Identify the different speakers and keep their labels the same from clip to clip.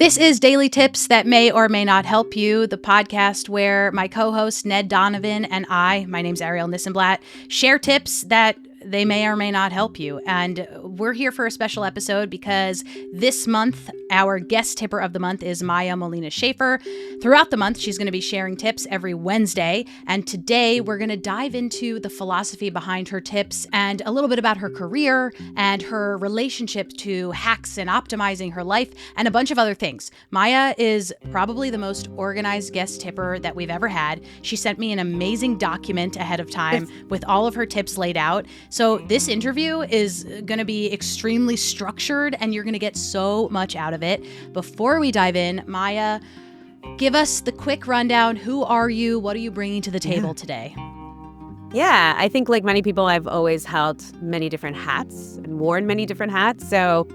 Speaker 1: This is Daily Tips That May or May Not Help You, the podcast where my co-host Ned Donovan and my name's Arielle Nissenblatt, share tips that they may or may not help you. And we're here for a special episode because this month, our guest tipper of the month is Maia Molina-Schaefer. Throughout the month, she's going to be sharing tips every Wednesday. And today, we're going to dive into the philosophy behind her tips and a little bit about her career and her relationship to hacks and optimizing her life and a bunch of other things. Maia is probably the most organized guest tipper that we've ever had. She sent me an amazing document ahead of time with all of her tips laid out. So this interview is going to be extremely structured and you're going to get so much out of it. Before we dive in, Maia, give us the quick rundown. Who are you? What are you bringing to the table today?
Speaker 2: Yeah, I think like many people, I've always held many different hats and worn many different hats. So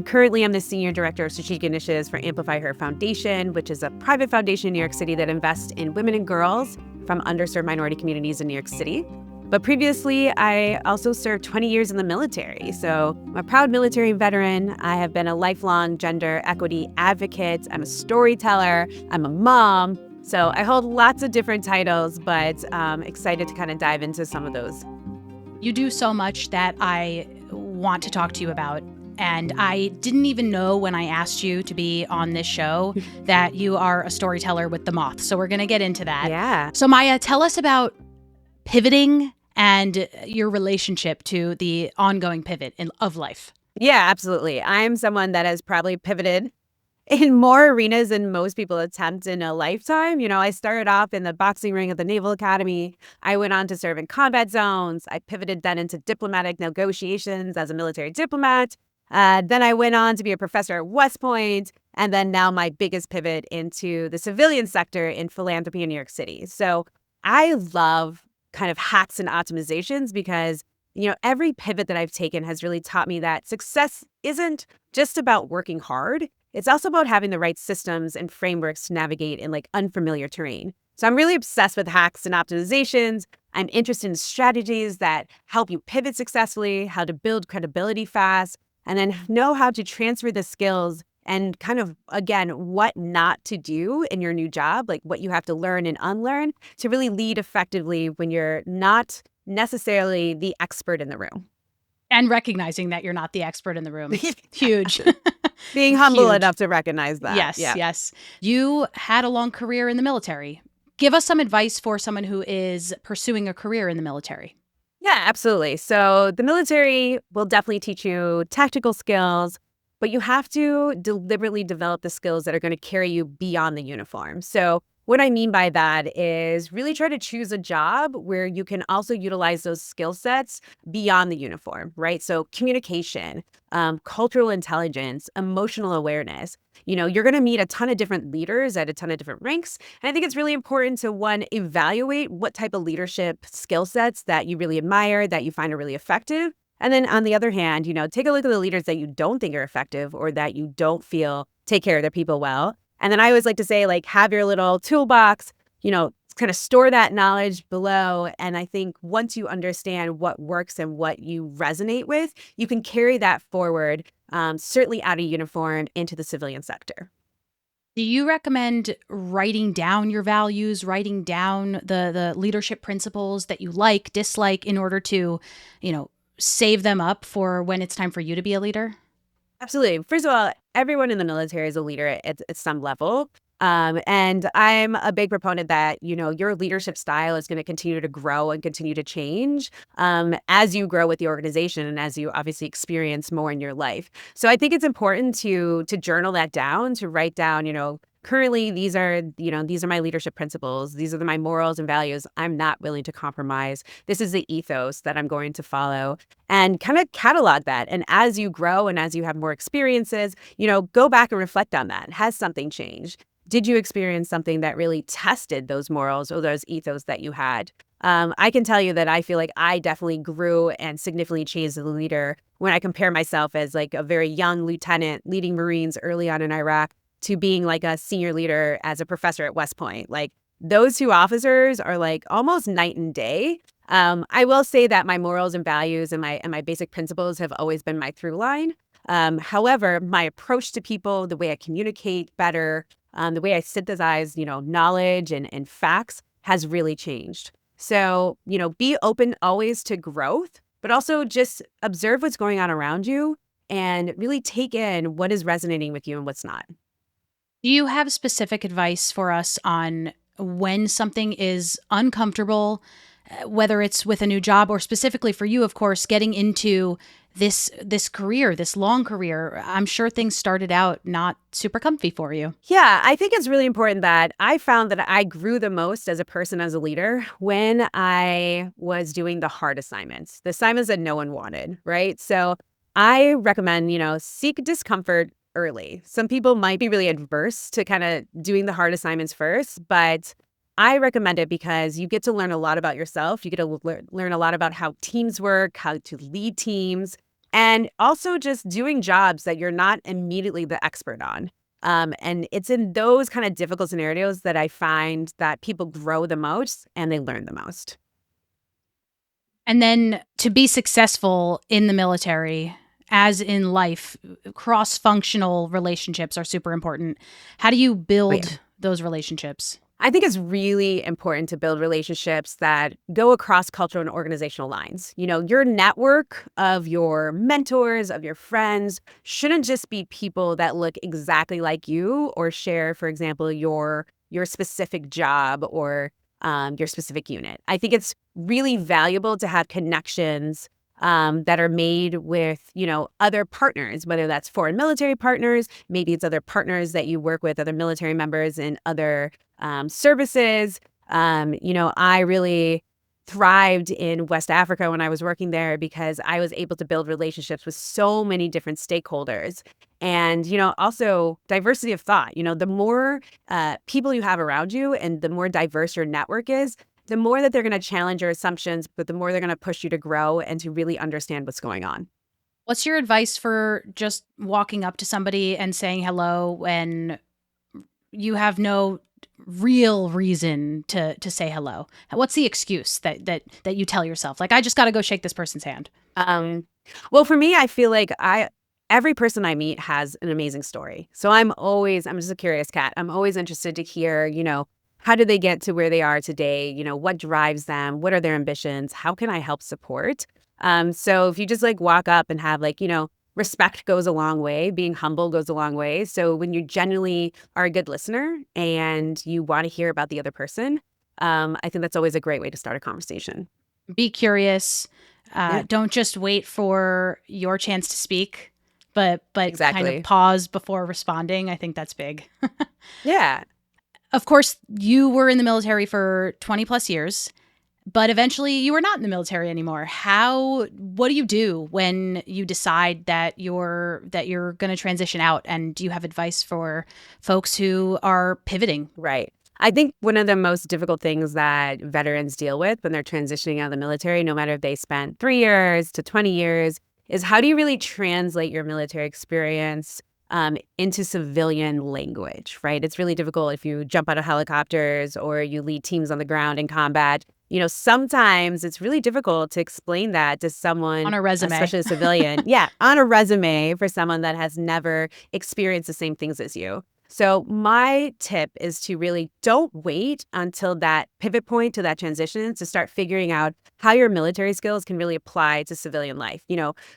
Speaker 2: currently, I'm the Senior Director of Strategic Initiatives for Amplify Her Foundation, which is a private foundation in New York City that invests in women and girls from underserved minority communities in New York City. But previously, I also served 20 years in the military. So I'm a proud military veteran. I have been a lifelong gender equity advocate. I'm a storyteller. I'm a mom. So I hold lots of different titles, but excited to kind of dive into some of those.
Speaker 1: You do so much that I want to talk to you about. And I didn't even know when I asked you to be on this show that you are a storyteller with the moth. So we're going to get into that.
Speaker 2: Yeah.
Speaker 1: So Maia, tell us about pivoting and your relationship to the ongoing pivot of life.
Speaker 2: Yeah, absolutely. I'm someone that has probably pivoted in more arenas than most people attempt in a lifetime. You know, I started off in the boxing ring at the Naval Academy. I went on to serve in combat zones. I pivoted then into diplomatic negotiations as a military diplomat. Then I went on to be a professor at West Point. And then now my biggest pivot into the civilian sector in philanthropy in New York City. So I love kind of hacks and optimizations because, you know, every pivot that I've taken has really taught me that success isn't just about working hard. It's also about having the right systems and frameworks to navigate in like unfamiliar terrain. So I'm really obsessed with hacks and optimizations. I'm interested in strategies that help you pivot successfully, how to build credibility fast, and then know how to transfer the skills and kind of, again, what not to do in your new job, like what you have to learn and unlearn to really lead effectively when you're not necessarily the expert in the room.
Speaker 1: And recognizing that you're not the expert in the room. Huge.
Speaker 2: Being humble
Speaker 1: Huge.
Speaker 2: enough to recognize that.
Speaker 1: Yes,
Speaker 2: Yeah.
Speaker 1: yes. You had a long career in the military. Give us some advice for someone who is pursuing a career in the military.
Speaker 2: Yeah, absolutely. So the military will definitely teach you tactical skills, but you have to deliberately develop the skills that are going to carry you beyond the uniform. So what I mean by that is really try to choose a job where you can also utilize those skill sets beyond the uniform, right? So communication, cultural intelligence, emotional awareness. You know, you're going to meet a ton of different leaders at a ton of different ranks. And I think it's really important to, one, evaluate what type of leadership skill sets that you really admire, that you find are really effective. And then on the other hand, you know, take a look at the leaders that you don't think are effective or that you don't feel take care of their people well. And then I always like to say, like, have your little toolbox, you know, kind of store that knowledge below. And I think once you understand what works and what you resonate with, you can carry that forward, certainly out of uniform into the civilian sector.
Speaker 1: Do you recommend writing down your values, writing down the leadership principles that you like, dislike in order to, you know, save them up for when it's time for you to be a leader?
Speaker 2: Absolutely. First of all, everyone in the military is a leader at some level. And I'm a big proponent that, you know, your leadership style is going to continue to grow and continue to change as you grow with the organization and as you obviously experience more in your life. So I think it's important to journal that down, to write down, you know, currently these are my leadership principles. These are my morals and values. I'm not willing to compromise. This is the ethos that I'm going to follow, and kind of catalog that. And as you grow and as you have more experiences, you know, go back and reflect on that. Has something changed? Did you experience something that really tested those morals or those ethos that you had? I can tell you that I feel like I definitely grew and significantly changed as a leader when I compare myself as like a very young lieutenant leading Marines early on in Iraq to being like a senior leader as a professor at West Point. Like those two officers are like almost night and day. I will say that my morals and values and my basic principles have always been my through line. However, my approach to people, the way I communicate better, the way I synthesize, knowledge and facts has really changed. So, be open always to growth, but also just observe what's going on around you and really take in what is resonating with you and what's not.
Speaker 1: Do you have specific advice for us on when something is uncomfortable, whether it's with a new job or specifically for you, of course, getting into this career, this long career? I'm sure things started out not super comfy for you.
Speaker 2: Yeah, I think it's really important that I found that I grew the most as a person, as a leader, when I was doing the hard assignments, the assignments that no one wanted, right? So I recommend, seek discomfort early. Some people might be really adverse to kind of doing the hard assignments first, but I recommend it because you get to learn a lot about yourself. You get to learn a lot about how teams work, how to lead teams, and also just doing jobs that you're not immediately the expert on. And it's in those kind of difficult scenarios that I find that people grow the most and they learn the most.
Speaker 1: And then to be successful in the military, as in life, cross functional relationships are super important. How do you
Speaker 2: Oh, yeah.
Speaker 1: build those relationships?
Speaker 2: I think it's really important to build relationships that go across cultural and organizational lines. Your network of your mentors, of your friends, shouldn't just be people that look exactly like you or share, for example, your specific job or your specific unit. I think it's really valuable to have connections that are made with, other partners, whether that's foreign military partners, maybe it's other partners that you work with, other military members in other services. I really thrived in West Africa when I was working there because I was able to build relationships with so many different stakeholders. And, also diversity of thought. The more people you have around you and the more diverse your network is, the more that they're going to challenge your assumptions, but the more they're going to push you to grow and to really understand what's going on.
Speaker 1: What's your advice for just walking up to somebody and saying hello when you have no real reason to say hello? What's the excuse that you tell yourself? Like, I just got to go shake this person's hand.
Speaker 2: Um, well, for me, I feel like every person I meet has an amazing story. So I'm just a curious cat. I'm always interested to hear, how did they get to where they are today? What drives them? What are their ambitions? How can I help support? So if you just walk up and have respect goes a long way. Being humble goes a long way. So when you genuinely are a good listener and you want to hear about the other person, I think that's always a great way to start a conversation.
Speaker 1: Be curious.
Speaker 2: Yeah,
Speaker 1: Don't just wait for your chance to speak, but kind of
Speaker 2: exactly.
Speaker 1: pause before responding. I think that's big.
Speaker 2: Yeah.
Speaker 1: Of course, you were in the military for 20 plus years, but eventually you were not in the military anymore. What do you do when you decide that you're going to transition out, and do you have advice for folks who are pivoting?
Speaker 2: Right. I think one of the most difficult things that veterans deal with when they're transitioning out of the military, no matter if they spent 3 years to 20 years, is how do you really translate your military experience into civilian language, right? It's really difficult if you jump out of helicopters or you lead teams on the ground in combat. Sometimes it's really difficult to explain that to someone,
Speaker 1: On a resume.
Speaker 2: especially a civilian. Yeah, on a resume for someone that has never experienced the same things as you. So my tip is to really don't wait until that pivot point to that transition to start figuring out how your military skills can really apply to civilian life.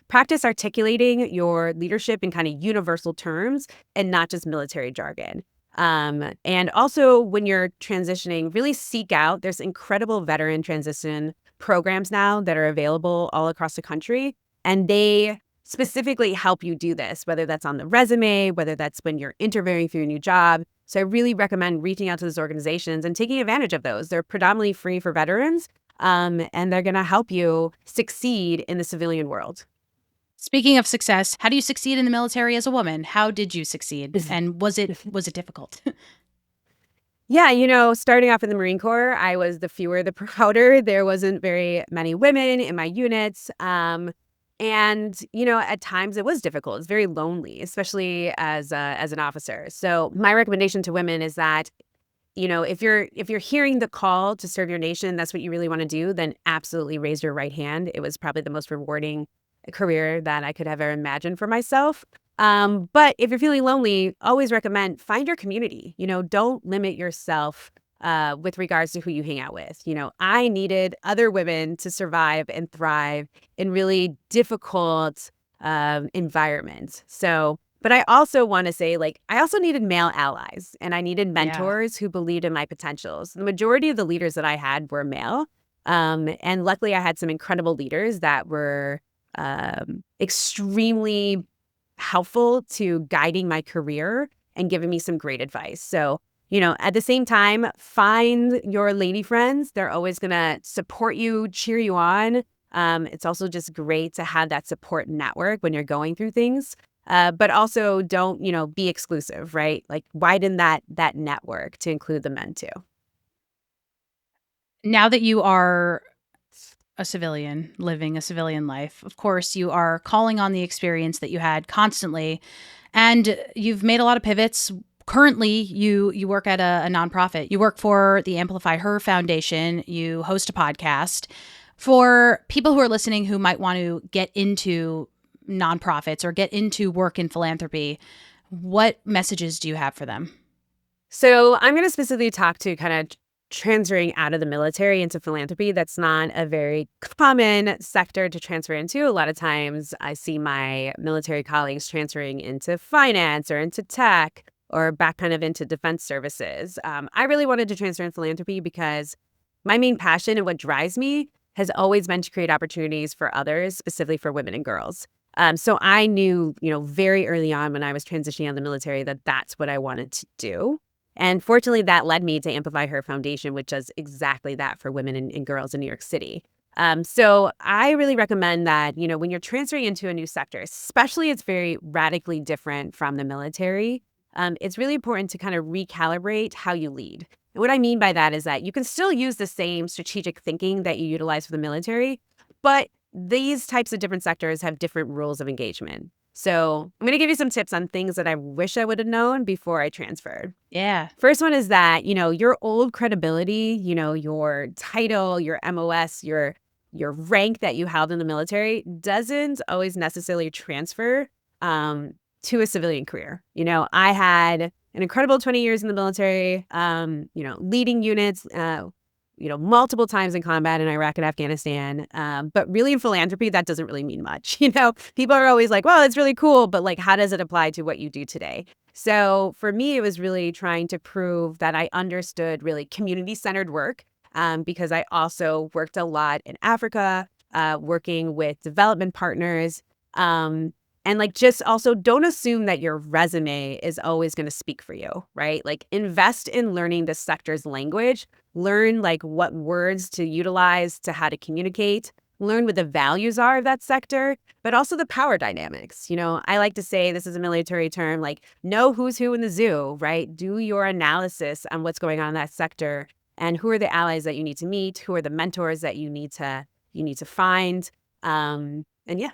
Speaker 2: Practice articulating your leadership in kind of universal terms and not just military jargon. And also when you're transitioning, really seek out, there's incredible veteran transition programs now that are available all across the country. And they specifically help you do this, whether that's on the resume, whether that's when you're interviewing for your new job. So I really recommend reaching out to those organizations and taking advantage of those. They're predominantly free for veterans, and they're going to help you succeed in the civilian world.
Speaker 1: Speaking of success, how do you succeed in the military as a woman? How did you succeed? And was it difficult?
Speaker 2: Yeah, starting off in the Marine Corps, I was the fewer the prouder. There wasn't very many women in my units. And at times it was difficult. It's very lonely, especially as an officer. So my recommendation to women is that, if you're hearing the call to serve your nation, that's what you really want to do, then absolutely raise your right hand. It was probably the most rewarding career that I could have ever imagined for myself. But if you're feeling lonely, always recommend find your community. Don't limit yourself with regards to who you hang out with. I needed other women to survive and thrive in really difficult environments. But I also want to say, I also needed male allies and I needed
Speaker 1: Yeah.
Speaker 2: mentors who believed in my potentials. The majority of the leaders that I had were male. And luckily, I had some incredible leaders that were extremely helpful to guiding my career and giving me some great advice. So, at the same time, find your lady friends. They're always going to support you, cheer you on. It's also just great to have that support network when you're going through things. But also don't, be exclusive, right? Like widen that network to include the men too.
Speaker 1: Now that you are a civilian living a civilian life, of course, you are calling on the experience that you had constantly, and you've made a lot of pivots. Currently, you work at a nonprofit. You work for the Amplify Her Foundation. You host a podcast. For people who are listening who might want to get into nonprofits or get into work in philanthropy, what messages do you have for them?
Speaker 2: So I'm going to specifically talk to kind of transferring out of the military into philanthropy. That's not a very common sector to transfer into. A lot of times I see my military colleagues transferring into finance or into tech or back kind of into defense services. I really wanted to transfer in philanthropy because my main passion and what drives me has always been to create opportunities for others, specifically for women and girls. So I knew, very early on when I was transitioning out of the military that that's what I wanted to do. And fortunately, that led me to Amplify Her Foundation, which does exactly that for women and girls in New York City. So I really recommend that, when you're transferring into a new sector, especially it's very radically different from the military, it's really important to kind of recalibrate how you lead. And what I mean by that is that you can still use the same strategic thinking that you utilize for the military, but these types of different sectors have different rules of engagement. So I'm going to give you some tips on things that I wish I would have known before I transferred.
Speaker 1: Yeah.
Speaker 2: First one is that, your old credibility, your title, your MOS, your rank that you held in the military doesn't always necessarily transfer to a civilian career. I had an incredible 20 years in the military, leading units, multiple times in combat in Iraq and Afghanistan. But really in philanthropy, that doesn't really mean much. People are always like, well, it's really cool, but how does it apply to what you do today? So for me, it was really trying to prove that I understood really community-centered work because I also worked a lot in Africa, working with development partners. And just also don't assume that your resume is always going to speak for you, right? Invest in learning the sector's language, learn what words to utilize to how to communicate, learn what the values are of that sector, but also the power dynamics. I like to say, this is a military term, know who's who in the zoo, right? Do your analysis on what's going on in that sector and who are the allies that you need to meet, who are the mentors that you need to find. And yeah.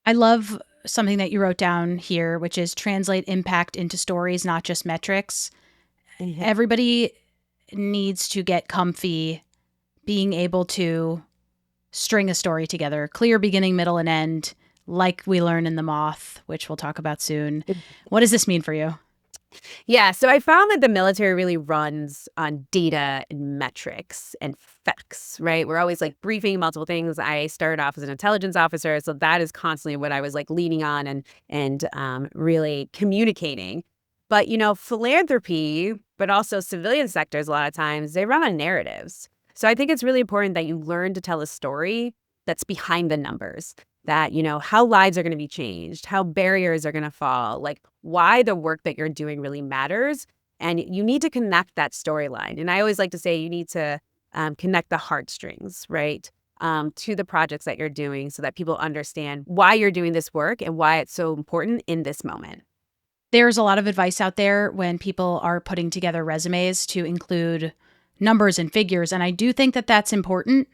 Speaker 1: I love something that you wrote down here, which is translate impact into stories, not just metrics. Everybody needs to get comfy being able to string a story together, clear beginning, middle, and end, like we learn in The Moth, which we'll talk about soon. What does this mean for you?
Speaker 2: Yeah, so I found that the military really runs on data and metrics and facts, right? We're always briefing multiple things. I started off as an intelligence officer, so that is constantly what I was leaning on and really communicating. But philanthropy, but also civilian sectors, a lot of times they run on narratives. So I think it's really important that you learn to tell a story that's behind the numbers. That, how lives are going to be changed, how barriers are going to fall, why the work that you're doing really matters. And you need to connect that storyline. And I always like to say you need to connect the heartstrings, right, to the projects that you're doing so that people understand why you're doing this work and why it's so important in this moment.
Speaker 1: There's a lot of advice out there when people are putting together resumes to include numbers and figures. And I do think that that's important,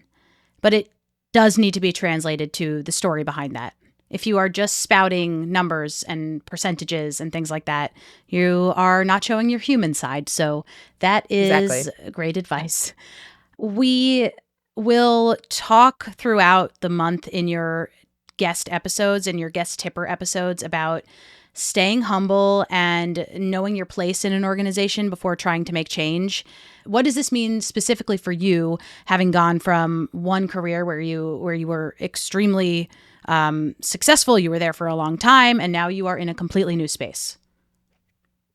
Speaker 1: but it does need to be translated to the story behind that. If you are just spouting numbers and percentages and things like that, you are not showing your human side. So that is
Speaker 2: Exactly.
Speaker 1: great advice. We will talk throughout the month in your guest episodes and your guest tipper episodes about staying humble and knowing your place in an organization before trying to make change. What does this mean specifically for you, having gone from one career where you were extremely successful, you were there for a long time, and now you are in a completely new space?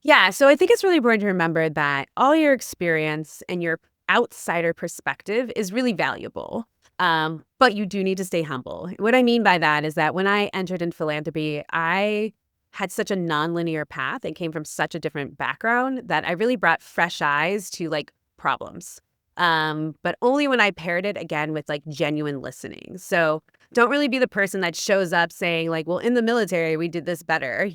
Speaker 2: Yeah, so I think it's really important to remember that all your experience and your outsider perspective is really valuable. But you do need to stay humble. What I mean by that is that when I entered in philanthropy, I had such a nonlinear path and came from such a different background that I really brought fresh eyes to like problems. But only when I paired it again with like genuine listening. So don't really be the person that shows up saying like, well, in the military, we did this better.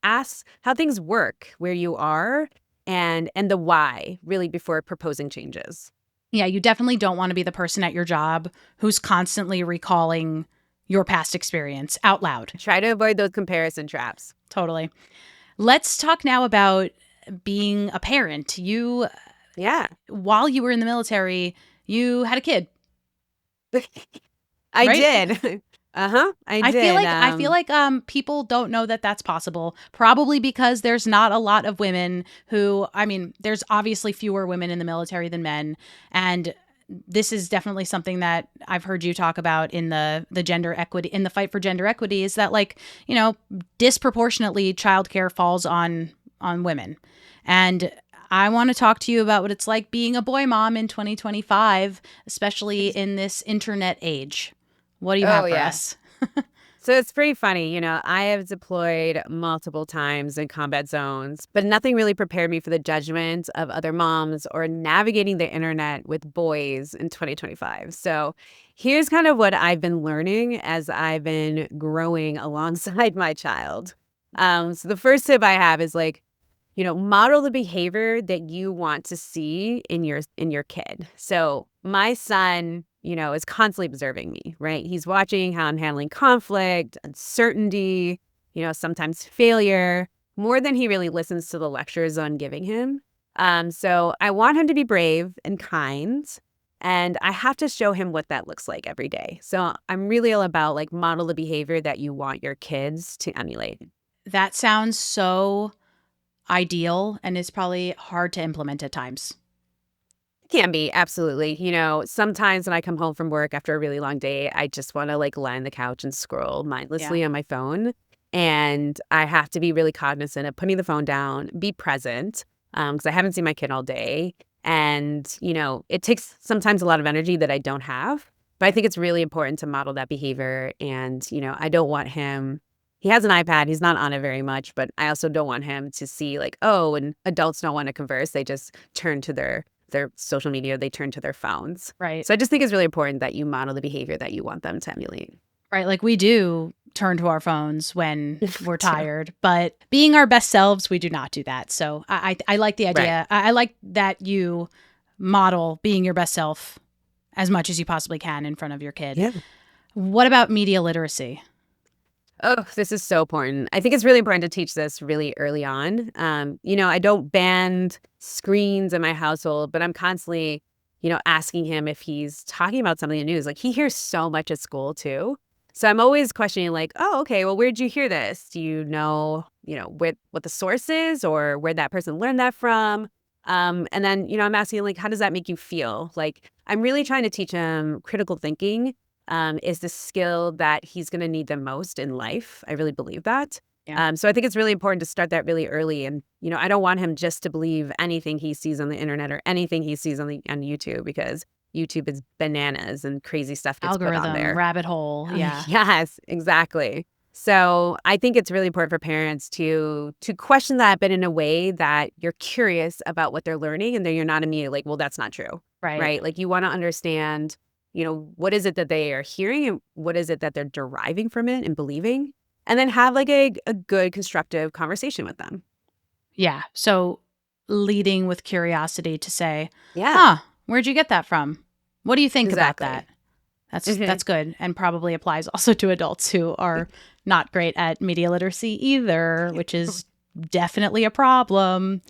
Speaker 2: Ask how things work where you are and the why really before proposing changes.
Speaker 1: Yeah, you definitely don't want to be the person at your job who's constantly recalling your past experience out loud.
Speaker 2: Try to avoid those comparison traps.
Speaker 1: Totally. Let's talk now about being a parent.
Speaker 2: Yeah.
Speaker 1: While you were in the military, you had a kid.
Speaker 2: I
Speaker 1: right?
Speaker 2: did. I did.
Speaker 1: I feel like people don't know that that's possible. Probably because there's not a lot of women who, I mean, there's obviously fewer women in the military than men, and this is definitely something that I've heard you talk about in the gender equity, in the fight for gender equity, is that like, disproportionately childcare falls on women. And I want to talk to you about what it's like being a boy mom in 2025, especially in this internet age. What do you have for us?
Speaker 2: So it's pretty funny. I have deployed multiple times in combat zones, but nothing really prepared me for the judgment of other moms or navigating the internet with boys in 2025. So here's kind of what I've been learning as I've been growing alongside my child. So the first tip I have is like, model the behavior that you want to see in your kid. So my son, is constantly observing me, right? He's watching how I'm handling conflict, uncertainty, sometimes failure, more than he really listens to the lectures I'm giving him. So I want him to be brave and kind, and I have to show him what that looks like every day. So I'm really all about like model the behavior that you want your kids to emulate.
Speaker 1: That sounds so ideal, and it's probably hard to implement at times.
Speaker 2: Can be, absolutely. Sometimes when I come home from work after a really long day, I just want to like lie on the couch and scroll mindlessly on my phone. And I have to be really cognizant of putting the phone down, be present, because I haven't seen my kid all day. And, it takes sometimes a lot of energy that I don't have. But I think it's really important to model that behavior. And, I don't want him. He has an iPad. He's not on it very much, but I also don't want him to see like, oh, and adults don't want to converse. They just turn to their social media, they turn to their phones.
Speaker 1: Right.
Speaker 2: So I just think it's really important that you model the behavior that you want them to emulate.
Speaker 1: Right. Like we do turn to our phones when we're tired, but being our best selves, we do not do that. So I like the idea. Right. I like that you model being your best self as much as you possibly can in front of your kid.
Speaker 2: Yeah.
Speaker 1: What about media literacy?
Speaker 2: Oh, this is so important. I think it's really important to teach this really early on. I don't ban screens in my household, but I'm constantly, asking him if he's talking about something in the news. Like he hears so much at school too. So I'm always questioning like, oh, okay, well, where'd you hear this? Do you know, what the source is or where that person learned that from? And then, I'm asking like, how does that make you feel? Like I'm really trying to teach him critical thinking. Is the skill that he's going to need the most in life. I really believe that.
Speaker 1: Yeah.
Speaker 2: So I think it's really important to start that really early. And, I don't want him just to believe anything he sees on the internet or anything he sees on YouTube, because YouTube is bananas and crazy stuff gets put on there.
Speaker 1: Rabbit hole. Yeah.
Speaker 2: Yes, exactly. So I think it's really important for parents to question that, but in a way that you're curious about what they're learning and then you're not immediately like, well, that's not true. Right. Like you want to understand what is it that they are hearing and what is it that they're deriving from it and believing? And then have like a good constructive conversation with them.
Speaker 1: Yeah. So leading with curiosity to say,
Speaker 2: yeah,
Speaker 1: where'd you get that from? What do you think
Speaker 2: exactly.
Speaker 1: about that? That's good, and probably applies also to adults who are not great at media literacy either, which is definitely a problem.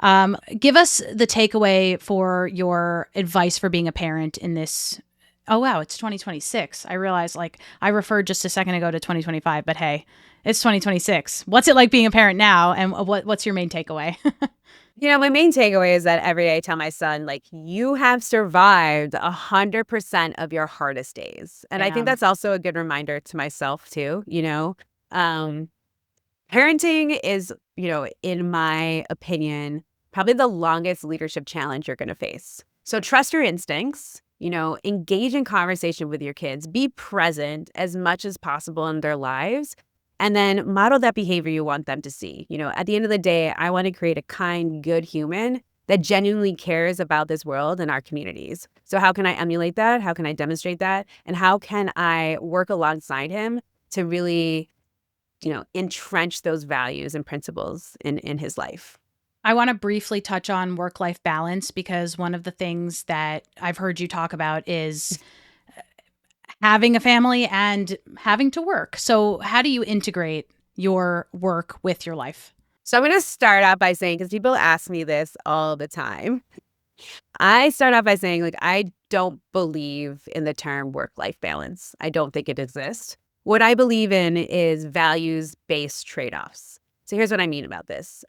Speaker 1: Give us the takeaway for your advice for being a parent in this Oh, wow, it's 2026. I realized, like, I referred just a second ago to 2025, but hey, it's 2026. What's it like being a parent now? And what's your main takeaway?
Speaker 2: My main takeaway is that every day I tell my son, like, you have survived 100% of your hardest days. And I think
Speaker 1: Damn.
Speaker 2: that's also a good reminder to myself too, Um, parenting is, in my opinion, probably the longest leadership challenge you're going to face. So trust your instincts, engage in conversation with your kids, be present as much as possible in their lives, and then model that behavior you want them to see. At the end of the day, I want to create a kind, good human that genuinely cares about this world and our communities. So how can I emulate that? How can I demonstrate that? And how can I work alongside him to really entrench those values and principles in his life?
Speaker 1: I want to briefly touch on work life balance because one of the things that I've heard you talk about is having a family and having to work. So, how do you integrate your work with your life?
Speaker 2: So I'm going to start out by saying, because people ask me this all the time, I start out by saying, like, I don't believe in the term work-life balance. I don't think it exists. What I believe in is values-based trade-offs. So here's what I mean about this.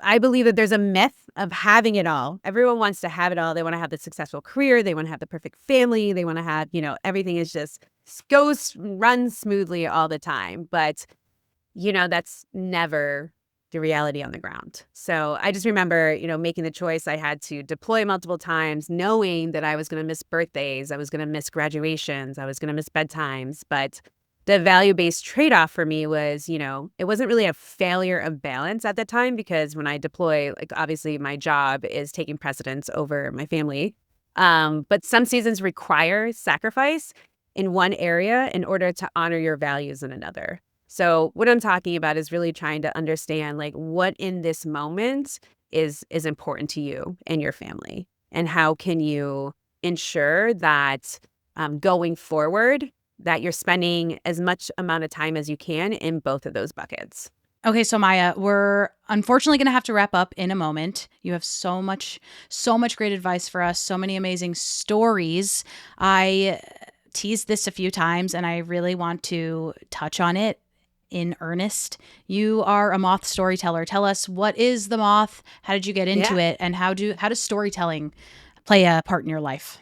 Speaker 2: I believe that there's a myth of having it all. Everyone wants to have it all. They want to have the successful career. They want to have the perfect family. They want to have, everything is just runs smoothly all the time. But that's never the reality on the ground. So I just remember, making the choice. I had to deploy multiple times, knowing that I was going to miss birthdays, I was going to miss graduations, I was going to miss bedtimes. But the value-based trade-off for me was, it wasn't really a failure of balance at the time, because when I deploy, like, obviously my job is taking precedence over my family. But some seasons require sacrifice in one area in order to honor your values in another. So what I'm talking about is really trying to understand, like, what in this moment is important to you and your family, and how can you ensure that going forward that you're spending as much amount of time as you can in both of those buckets.
Speaker 1: Okay, so Maya, we're unfortunately going to have to wrap up in a moment. You have so much great advice for us, so many amazing stories. I teased this a few times and I really want to touch on it in earnest. You are a moth storyteller. Tell us, what is the moth? How did you get into
Speaker 2: Yeah.
Speaker 1: it? And how does storytelling play a part in your life?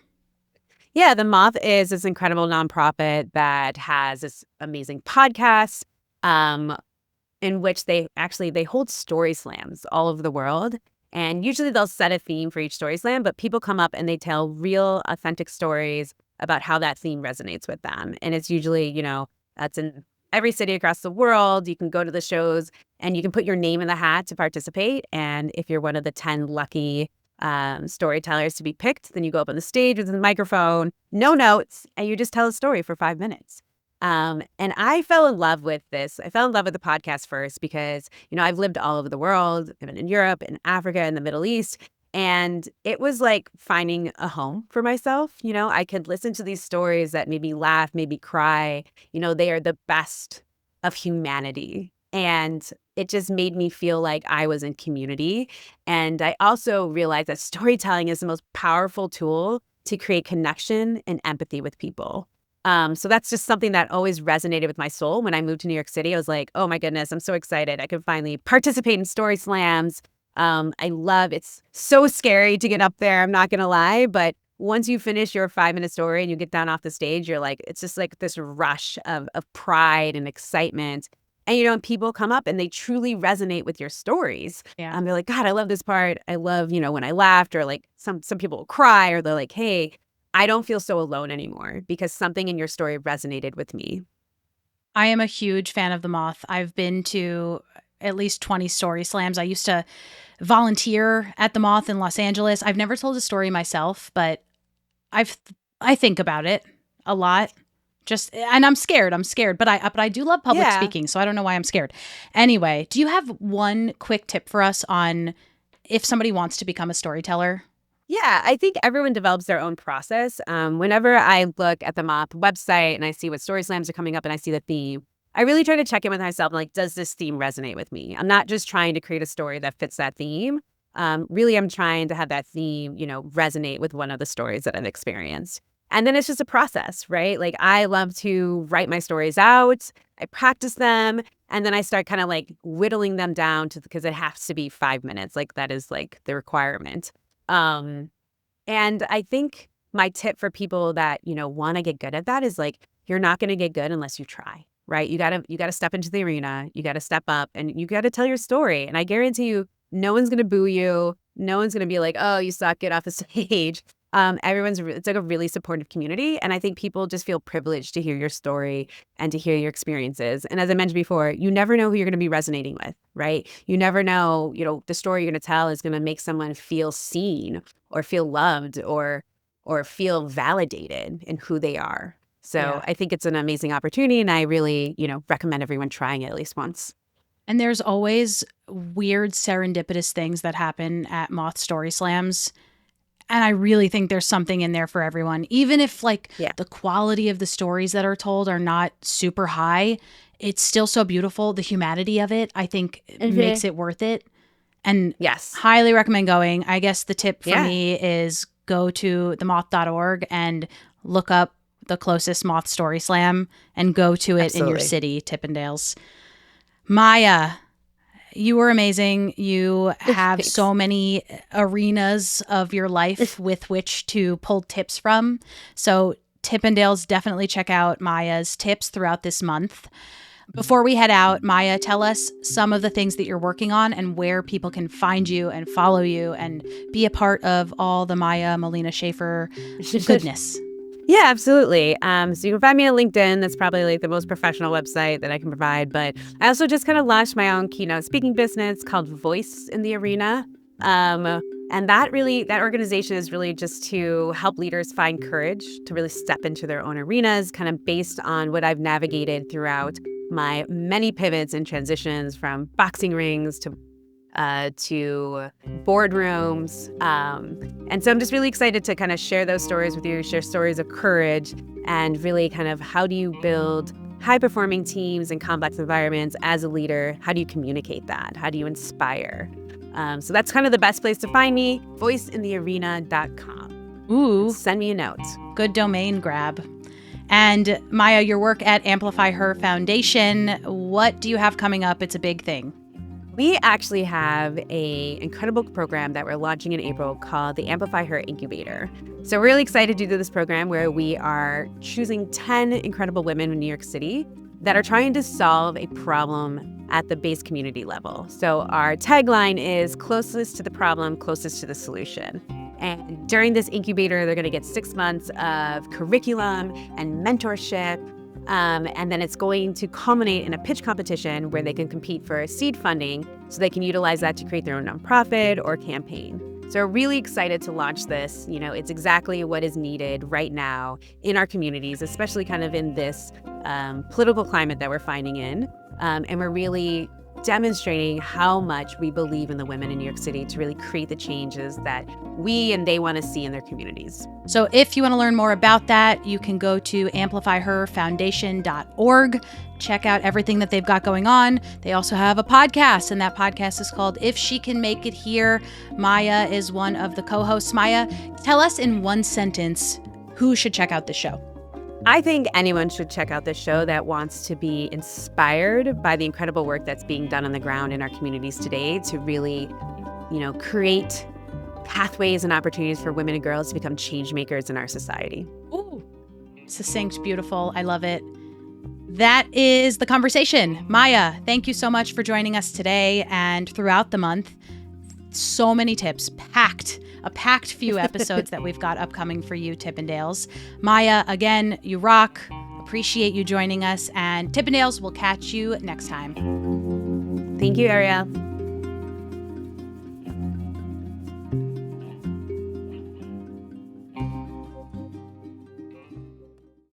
Speaker 2: Yeah, The Moth is this incredible nonprofit that has this amazing podcast, in which they hold story slams all over the world. And usually they'll set a theme for each story slam, but people come up and they tell real, authentic stories about how that theme resonates with them. And it's usually, that's in every city across the world. You can go to the shows and you can put your name in the hat to participate. And if you're one of the 10 lucky storytellers to be picked, then you go up on the stage with a microphone, no notes, and you just tell a story for 5 minutes. And I fell in love with this. I fell in love with the podcast first because, I've lived all over the world. I've been in Europe, in Africa, in the Middle East. And it was like finding a home for myself. I could listen to these stories that made me laugh, made me cry. They are the best of humanity. And it just made me feel like I was in community. And I also realized that storytelling is the most powerful tool to create connection and empathy with people. So that's just something that always resonated with my soul. When I moved to New York City, I was like, oh my goodness, I'm so excited. I can finally participate in story slams. It's so scary to get up there, I'm not going to lie. But once you finish your 5-minute story and you get down off the stage, you're like, it's just like this rush of pride and excitement. And, people come up and they truly resonate with your stories.
Speaker 1: Yeah.
Speaker 2: They're like, God, I love this part. I love, when I laughed, or like some people will cry, or they're like, hey, I don't feel so alone anymore because something in your story resonated with me.
Speaker 1: I am a huge fan of the moth. I've been to at least 20 story slams. I used to volunteer at the moth in Los Angeles. I've never told a story myself, but I've I think about it a lot. And I'm scared. But I do love public
Speaker 2: Yeah.
Speaker 1: speaking, so I don't know why I'm scared. Anyway, do you have one quick tip for us on if somebody wants to become a storyteller?
Speaker 2: Yeah, I think everyone develops their own process. Whenever I look at the Moth website and I see what story slams are coming up and I see the theme, I really try to check in with myself, like, does this theme resonate with me? I'm not just trying to create a story that fits that theme. Really, I'm trying to have that theme, resonate with one of the stories that I've experienced. And then it's just a process, right? Like I love to write my stories out. I practice them. And then I start kind of like whittling them down because it has to be 5 minutes. Like that is like the requirement. And I think my tip for people that, want to get good at that is like, you're not going to get good unless you try, right? You gotta step into the arena. You got to step up and you got to tell your story. And I guarantee you, no one's going to boo you. No one's going to be like, oh, you suck, get off the stage. It's like a really supportive community. And I think people just feel privileged to hear your story and to hear your experiences. And as I mentioned before, you never know who you're going to be resonating with, right? You never know, the story you're going to tell is going to make someone feel seen or feel loved or feel validated in who they are. So
Speaker 1: Yeah.
Speaker 2: I think it's an amazing opportunity. And I really, recommend everyone trying it at least once.
Speaker 1: And there's always weird serendipitous things that happen at Moth Story Slams. And I really think there's something in there for everyone. Even if the quality of the stories that are told are not super high, it's still so beautiful. The humanity of it, I think, makes it worth it. And
Speaker 2: yes,
Speaker 1: highly recommend going. I guess the tip for me is go to themoth.org and look up the closest Moth Story Slam and go to it in your city, Tippendales. Maia, you were amazing. You have so many arenas of your life with which to pull tips from. So Tippendales, definitely check out Maia's tips throughout this month. Before we head out, Maia, tell us some of the things that you're working on and where people can find you and follow you and be a part of all the Maia Molina-Schaefer goodness.
Speaker 2: Yeah, absolutely. So you can find me on LinkedIn. That's probably like the most professional website that I can provide. But I also just kind of launched my own keynote speaking business called Voice in the Arena. And that organization is really just to help leaders find courage to really step into their own arenas, kind of based on what I've navigated throughout my many pivots and transitions from boxing rings to boardrooms. And so I'm just really excited to kind of share those stories with you, share stories of courage, and really kind of how do you build high-performing teams in complex environments as a leader? How do you communicate that? How do you inspire? So that's kind of the best place to find me, voiceinthearena.com.
Speaker 1: Ooh.
Speaker 2: Send me a note.
Speaker 1: Good domain grab. And Maia, your work at Amplify Her Foundation, what do you have coming up? It's a big thing.
Speaker 2: We actually have an incredible program that we're launching in April called the Amplify Her Incubator. So we're really excited to do this program where we are choosing 10 incredible women in New York City that are trying to solve a problem at the base community level. So our tagline is closest to the problem, closest to the solution. And during this incubator, they're going to get 6 months of curriculum and mentorship. And then it's going to culminate in a pitch competition where they can compete for seed funding so they can utilize that to create their own nonprofit or campaign. So we're really excited to launch this. It's exactly what is needed right now in our communities, especially kind of in this political climate that we're finding in. And we're really demonstrating how much we believe in the women in New York City to really create the changes that we and they want to see in their communities.
Speaker 1: So if you want to learn more about that, you can go to amplifyherfoundation.org. Check out everything that they've got going on. They also have a podcast, and that podcast is called If She Can Make It Here. Maia is one of the co-hosts. Maia, tell us in one sentence who should check out the show.
Speaker 2: I think anyone should check out this show that wants to be inspired by the incredible work that's being done on the ground in our communities today to really, create pathways and opportunities for women and girls to become change makers in our society.
Speaker 1: Ooh, succinct, beautiful. I love it. That is the conversation. Maia, thank you so much for joining us today and throughout the month. So many tips, a packed few episodes that we've got upcoming for you, Tippendales. Maia, again, you rock. Appreciate you joining us. And Tippendales, we'll catch you next time.
Speaker 2: Thank you, Arielle.